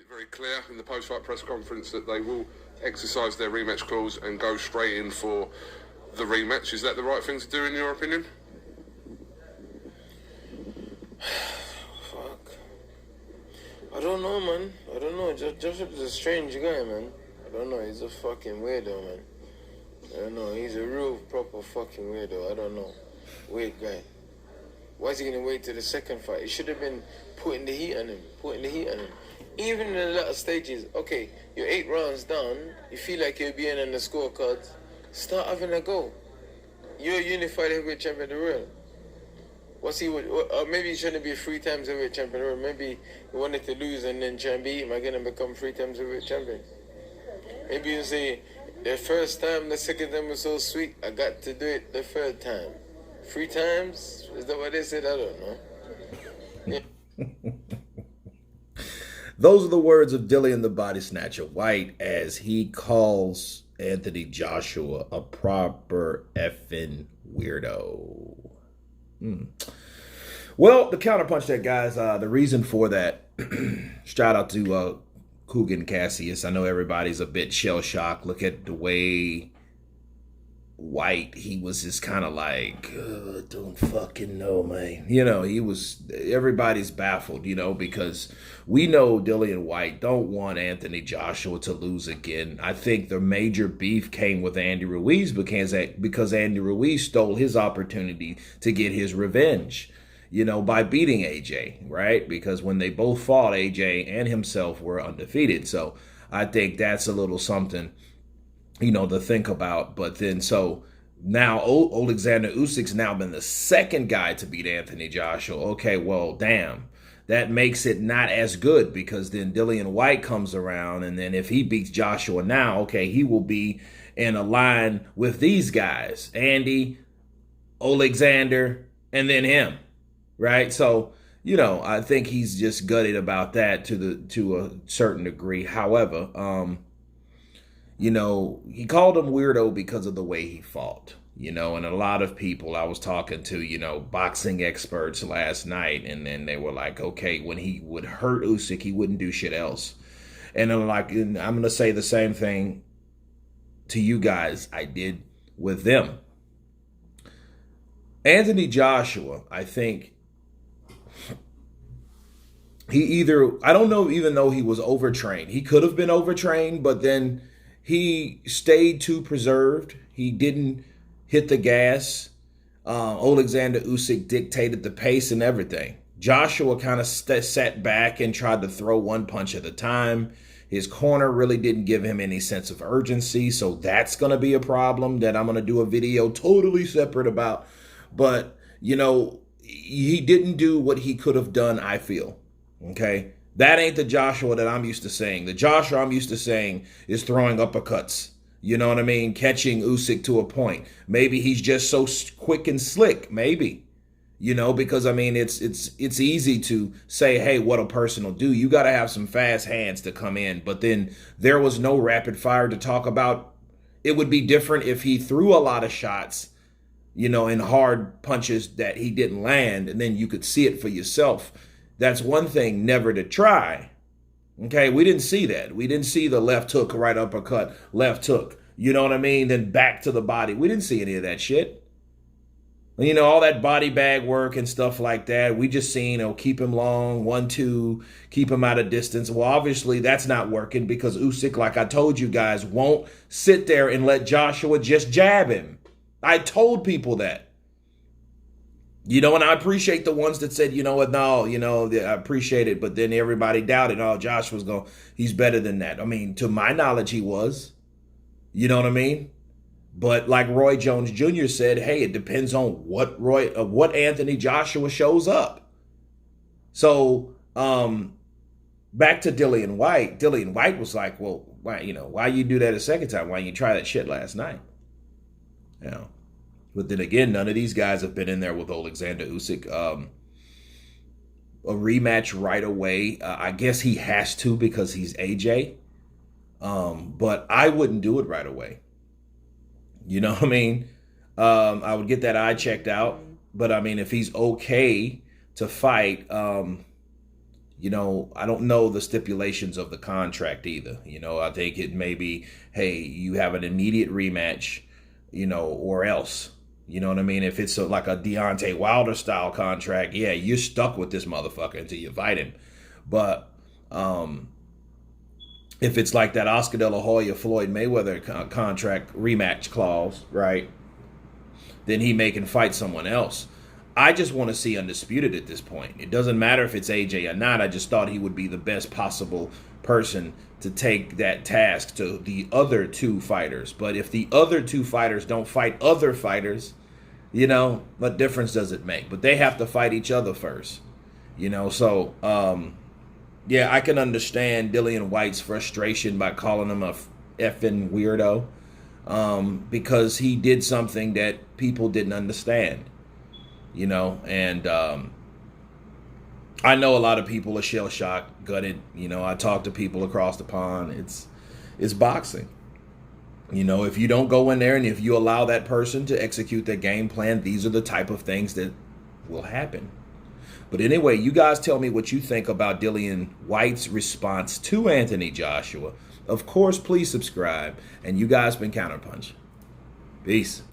very clear in the post-fight press conference that they will exercise their rematch clause and go straight in for the rematch. Is that the right thing to do in your opinion? Fuck. I don't know, man. I don't know. Joseph is a strange guy, man. I don't know. He's a fucking weirdo, man. I don't know. He's a real proper fucking weirdo. I don't know. Weird guy. Why is he going to wait till the second fight? He should have been putting the heat on him. Even in the latter stages, okay, you're 8 rounds down, you feel like you're being on the scorecards, start having a go. You're a unified heavyweight champion of the world. Or maybe he's trying to be 3 times heavyweight champion of the world. Maybe he wanted to lose and then try and beat him again and become 3 times heavyweight champion. Maybe you say, the first time, the second time was so sweet, I got to do it the third time. 3 times? Is that what they said? I don't know. Yeah. Those are the words of Dillian the Body Snatcher Whyte as he calls Anthony Joshua a proper effing weirdo. Well, the counterpunch that, guys, the reason for that, shout out to Coogan Cassius. I know everybody's a bit shell-shocked. Look at the way Whyte, he was just kind of like, don't fucking know, man. You know, everybody's baffled, you know, because we know Dillian Whyte don't want Anthony Joshua to lose again. I think the major beef came with Andy Ruiz because Andy Ruiz stole his opportunity to get his revenge, you know, by beating AJ, right? Because when they both fought, AJ and himself were undefeated. So I think that's a little something, you know, to think about. But then, so now Alexander Usyk's now been the second guy to beat Anthony Joshua. Okay, well, damn. That makes it not as good because then Dillian Whyte comes around, and then if he beats Joshua now, okay, he will be in a line with these guys, Andy, Alexander, and then him, right? So, you know, I think he's just gutted about that to a certain degree. However, you know, he called him weirdo because of the way he fought, you know, and a lot of people I was talking to, you know, boxing experts last night, and then they were like, okay, when he would hurt Usyk, he wouldn't do shit else. And I'm like, I'm going to say the same thing to you guys I did with them. Anthony Joshua, I think I don't know, even though he was overtrained. He could have been overtrained, but then he stayed too preserved. He didn't hit the gas. Alexander Usyk dictated the pace and everything. Joshua kind of sat back and tried to throw one punch at a time. His corner really didn't give him any sense of urgency, so that's going to be a problem that I'm going to do a video totally separate about. But, you know, he didn't do what he could have done, I feel. Okay? That ain't the Joshua that I'm used to seeing. The Joshua I'm used to seeing is throwing uppercuts. You know what I mean? Catching Usyk to a point. Maybe he's just so quick and slick. Maybe. You know, because, I mean, it's easy to say, hey, what a person will do. You got to have some fast hands to come in. But then there was no rapid fire to talk about. It would be different if he threw a lot of shots, you know, and hard punches that he didn't land, and then you could see it for yourself. That's one thing never to try. Okay, we didn't see that. We didn't see the left hook, right uppercut, left hook. You know what I mean? Then back to the body. We didn't see any of that shit. You know, all that body bag work and stuff like that. We just seen, oh, keep him long, 1-2, keep him out of distance. Well, obviously that's not working because Usyk, like I told you guys, won't sit there and let Joshua just jab him. I told people that. You know, and I appreciate the ones that said, you know what, no, you know, I appreciate it. But then everybody doubted, oh, Joshua's he's better than that. I mean, to my knowledge, he was. You know what I mean? But like Roy Jones Jr. said, hey, it depends on what Anthony Joshua shows up. So back to Dillian Whyte. Dillian Whyte was like, well, why you do that a second time? Why you try that shit last night? You know. But then again, none of these guys have been in there with Alexander Usyk. A rematch right away. I guess he has to because he's AJ. But I wouldn't do it right away. You know what I mean? I would get that eye checked out. But I mean, if he's okay to fight, You know, I don't know the stipulations of the contract either. You know, I think it may be, hey, you have an immediate rematch, you know, or else. You know what I mean? If it's like a Deontay Wilder style contract, yeah, you're stuck with this motherfucker until you fight him. But if it's like that Oscar De La Hoya Floyd Mayweather contract rematch clause, right? Then he can fight someone else. I just want to see Undisputed at this point. It doesn't matter if it's AJ or not. I just thought he would be the best possible person to take that task to the other two fighters. But if the other two fighters don't fight other fighters, you know, what difference does it make? But they have to fight each other first. You know, so yeah, I can understand Dillian Whyte's frustration by calling him a effing weirdo, because he did something that people didn't understand, you know, and I know a lot of people are shell-shocked, gutted. You know, I talk to people across the pond. It's boxing. You know, if you don't go in there and if you allow that person to execute their game plan, these are the type of things that will happen. But anyway, you guys tell me what you think about Dillian Whyte's response to Anthony Joshua. Of course, please subscribe. And you guys been Counterpunch. Peace.